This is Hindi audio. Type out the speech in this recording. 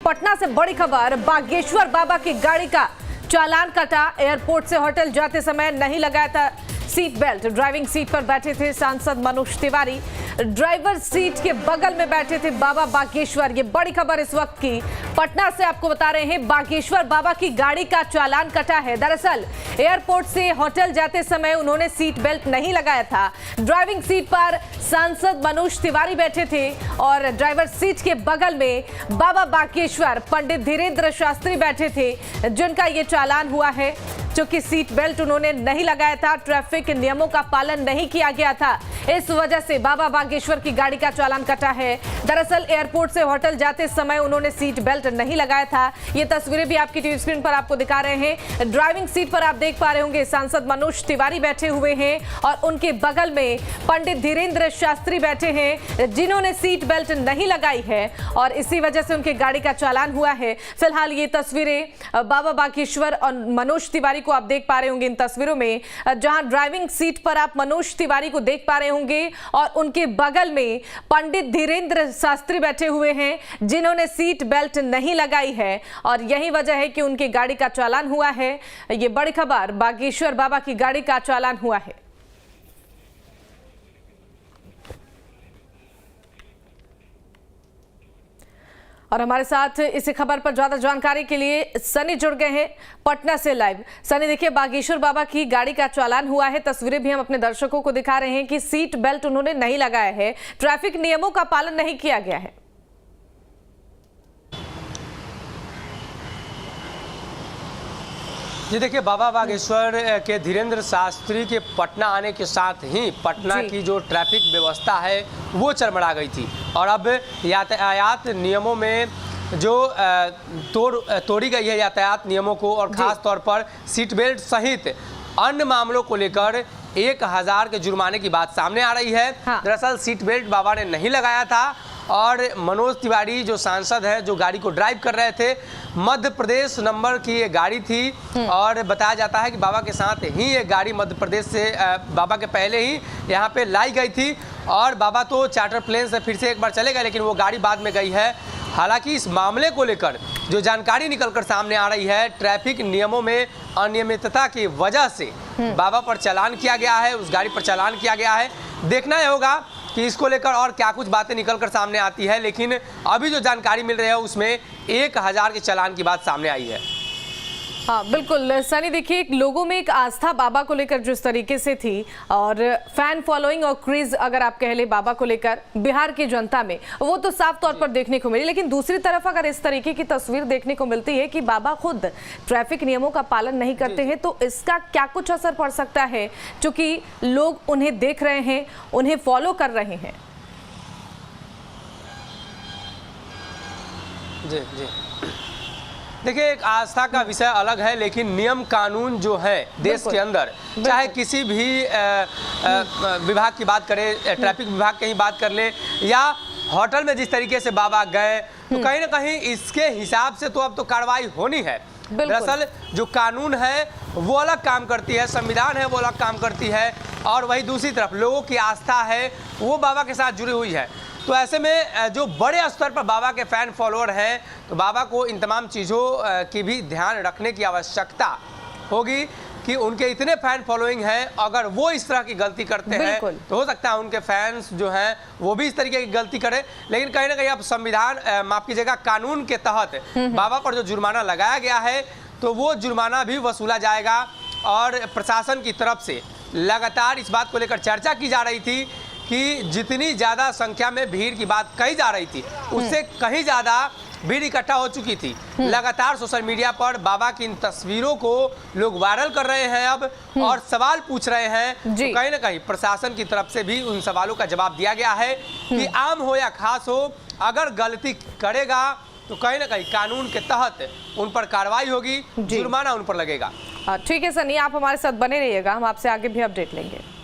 पटना से बड़ी खबर, बागेश्वर बाबा की गाड़ी का चालान कटा। एयरपोर्ट से होटल जाते समय नहीं लगाया था सीट बेल्ट। ड्राइविंग सीट पर बैठे थे सांसद मनोज तिवारी, ड्राइवर सीट के बगल में बैठे थे बाबा बागेश्वर। ये बड़ी खबर इस वक्त की पटना से आपको बता रहे हैं, बागेश्वर बाबा की गाड़ी का चालान कटा है। दरअसल एयरपोर्ट से होटल जाते समय उन्होंने सीट बेल्ट नहीं लगाया था। ड्राइविंग सीट पर सांसद मनोज तिवारी बैठे थे और ड्राइवर सीट के बगल में बाबा बागेश्वर पंडित धीरेन्द्र शास्त्री बैठे थे, जिनका ये चालान हुआ है। क्योंकि सीट बेल्ट उन्होंने नहीं लगाया था, ट्रैफिक नियमों का पालन नहीं किया गया था, इस वजह से बाबा बागेश्वर की गाड़ी का चालान कटा है। दरअसल एयरपोर्ट से होटल जाते समय उन्होंने सीट बेल्ट नहीं लगाया था। ये तस्वीरें भी आपकी टीवी स्क्रीन पर आपको दिखा रहे हैं। ड्राइविंग सीट पर आप देख पा रहे होंगे सांसद मनोज तिवारी बैठे हुए हैं और उनके बगल में पंडित धीरेन्द्र शास्त्री बैठे हैं, जिन्होंने सीट बेल्ट नहीं लगाई है और इसी वजह से उनकी गाड़ी का चालान हुआ है। फिलहाल ये तस्वीरें बाबा बागेश्वर और मनोज तिवारी को आप देख पा रहे होंगे इन तस्वीरों में, जहां ड्राइविंग सीट पर आप मनोज तिवारी को देख पा रहे होंगे और उनके बगल में पंडित धीरेन्द्र शास्त्री बैठे हुए हैं, जिन्होंने सीट बेल्ट नहीं लगाई है और यही वजह है कि उनकी गाड़ी का चालान हुआ है। ये बड़ी खबर, बागेश्वर बाबा की गाड़ी का चालान हुआ है। और हमारे साथ इसी खबर पर ज्यादा जानकारी के लिए सनी जुड़ गए हैं पटना से लाइव। सनी, देखिए बागेश्वर बाबा की गाड़ी का चालान हुआ है, तस्वीरें भी हम अपने दर्शकों को दिखा रहे हैं कि सीट बेल्ट उन्होंने नहीं लगाया है, ट्रैफिक नियमों का पालन नहीं किया गया है। जी देखिए, बाबा बागेश्वर के धीरेन्द्र शास्त्री के पटना आने के साथ ही पटना की जो ट्रैफिक व्यवस्था है वो चरमरा गई थी और अब यातायात नियमों में जो तोड़ी गई है यातायात नियमों को, और ख़ास तौर पर सीट बेल्ट सहित अन्य मामलों को लेकर 1000 के जुर्माने की बात सामने आ रही है। दरअसल सीट बेल्ट बाबा ने नहीं लगाया था और मनोज तिवारी जो सांसद है, जो गाड़ी को ड्राइव कर रहे थे, मध्य प्रदेश नंबर की ये गाड़ी थी और बताया जाता है कि बाबा के साथ ही ये गाड़ी मध्य प्रदेश से बाबा के पहले ही यहाँ पे लाई गई थी और बाबा तो चार्टर प्लेन से फिर से एक बार चले गए, लेकिन वो गाड़ी बाद में गई है। हालांकि इस मामले को लेकर जो जानकारी निकलकर सामने आ रही है, ट्रैफिक नियमों में अनियमितता की वजह से बाबा पर चालान किया गया है, उस गाड़ी पर चालान किया गया है। देखना यह होगा कि इसको लेकर और क्या कुछ बातें निकलकर सामने आती है, लेकिन अभी जो जानकारी मिल रही है उसमें 1000 के चालान की बात सामने आई है। हाँ बिल्कुल सनी, देखिए लोगों में एक आस्था बाबा को लेकर जिस तरीके से थी और फैन फॉलोइंग और क्रेज अगर आप कह ले बाबा को लेकर बिहार की जनता में, वो तो साफ तौर पर देखने को मिली। लेकिन दूसरी तरफ अगर इस तरीके की तस्वीर देखने को मिलती है कि बाबा खुद ट्रैफिक नियमों का पालन नहीं करते हैं, तो इसका क्या कुछ असर पड़ सकता है, क्योंकि लोग उन्हें देख रहे हैं, उन्हें फॉलो कर रहे हैं। जी जी, देखिए एक आस्था का विषय अलग है, लेकिन नियम कानून जो है देश के अंदर, चाहे किसी भी विभाग की बात करें, ट्रैफिक विभाग की ही बात कर ले या होटल में जिस तरीके से बाबा गए, तो कहीं ना कहीं इसके हिसाब से तो अब तो कार्रवाई होनी है। दरअसल जो कानून है वो अलग काम करती है, संविधान है वो अलग काम करती है, और वही दूसरी तरफ लोगों की आस्था है वो बाबा के साथ जुड़ी हुई है। तो ऐसे में जो बड़े स्तर पर बाबा के फैन फॉलोअर हैं, तो बाबा को इन तमाम चीज़ों की भी ध्यान रखने की आवश्यकता होगी कि उनके इतने फैन फॉलोइंग हैं, अगर वो इस तरह की गलती करते हैं तो हो सकता है उनके फैंस जो हैं वो भी इस तरीके की गलती करें। लेकिन कहीं ना कहीं अब संविधान, माफ कीजिएगा, कानून के तहत बाबा पर जो जुर्माना लगाया गया है तो वो जुर्माना भी वसूला जाएगा। और प्रशासन की तरफ से लगातार इस बात को लेकर चर्चा की जा रही थी कि जितनी ज़्यादा संख्या में भीड़ की बात कही जा रही थी, उससे कहीं ज़्यादा भीड़ इकट्ठा हो चुकी थी। लगातार सोशल मीडिया पर बाबा की इन तस्वीरों को लोग वायरल कर रहे हैं अब और सवाल पूछ रहे हैं। तो कहीं ना कहीं प्रशासन की तरफ से भी उन सवालों का जवाब दिया गया है कि आम हो या खास हो, अगर गलती करेगा तो कहीं ना कहीं कानून के तहत उन पर कार्रवाई होगी, जुर्माना उन पर लगेगा। ठीक है सनी, आप हमारे साथ बने रहिएगा, हम आपसे आगे भी अपडेट लेंगे।